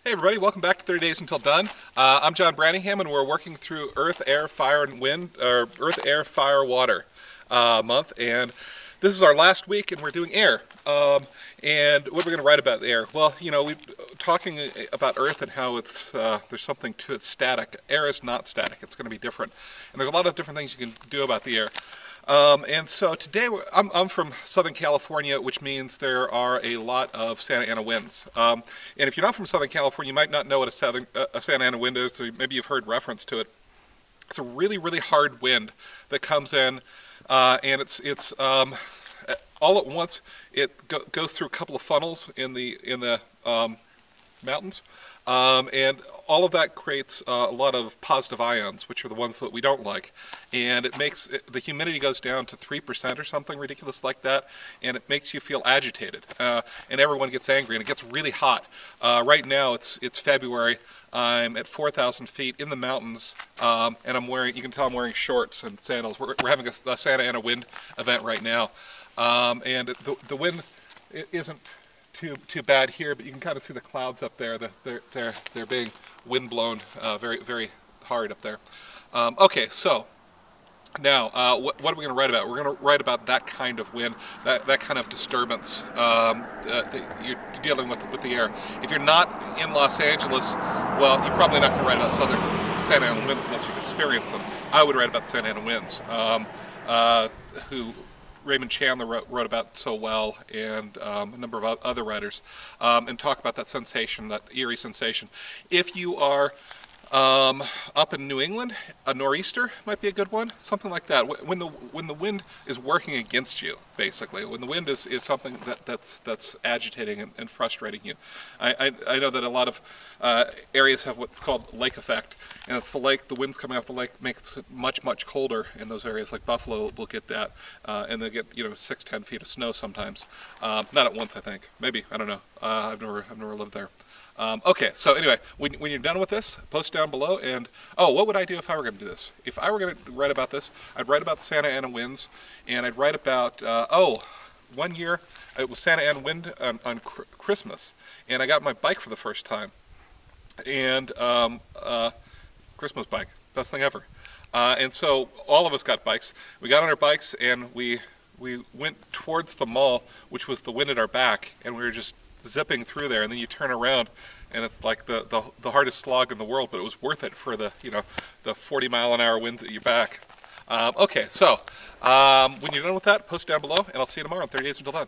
Hey everybody, welcome back to 30 Days Until Done. I'm John Branningham and we're working through Earth, Air, Fire, and Wind, or Earth, Air, Fire, Water month, and this is our last week and we're doing air. And what are we going to write about the air? Well, we're talking about Earth and how it's there's something to it static. Air is not static, it's going to be different. And there's a lot of different things you can do about the air. And so today, I'm from Southern California, which means there are a lot of Santa Ana winds. And if you're not from Southern California, you might not know what a Santa Ana wind is, so maybe you've heard reference to it. It's a really, really hard wind that comes in, and it's all at once. It goes through a couple of funnels in the mountains, and all of that creates a lot of positive ions, which are the ones that we don't like, and it makes the humidity goes down to 3% or something ridiculous like that, and it makes you feel agitated, and everyone gets angry, and it gets really hot. Right now it's February. I'm at 4,000 feet in the mountains, and I'm wearing, you can tell I'm wearing shorts and sandals. We're having a Santa Ana wind event right now, and the wind isn't too bad here, but you can kind of see the clouds up there. They're being wind blown very, very hard up there. Okay, so now what are we going to write about? We're going to write about that kind of wind, that kind of disturbance that you're dealing with the air. If you're not in Los Angeles, well, you're probably not going to write about southern Santa Ana winds unless you've experienced them. I would write about the Santa Ana winds, who Raymond Chandler wrote about so well, and a number of other writers, and talk about that sensation, that eerie sensation. If you are up in New England, a nor'easter might be a good one, something like that. When the wind is working against you, basically, when the wind is something that's agitating and frustrating you. I know that a lot of areas have what's called lake effect, and it's the wind's coming off the lake makes it much colder in those areas. Like Buffalo will get that, and they get 6-10 feet of snow sometimes. Not at once, I think. Maybe, I don't know. I've never lived there. Okay, so anyway, when you're done with this, post down below, and what would I do if I were going to do this? If I were going to write about this, I'd write about the Santa Ana winds, and I'd write about, one year it was Santa Ana wind on Christmas, and I got my bike for the first time, and Christmas bike, best thing ever. And so all of us got bikes. We got on our bikes, and we went towards the mall, which was the wind at our back, and we were just zipping through there, and then you turn around and it's like the hardest slog in the world, but it was worth it for the 40-mile-an-hour winds at your back. Okay, so when you're done with that, post down below, and I'll see you tomorrow on 30 Days Until Done.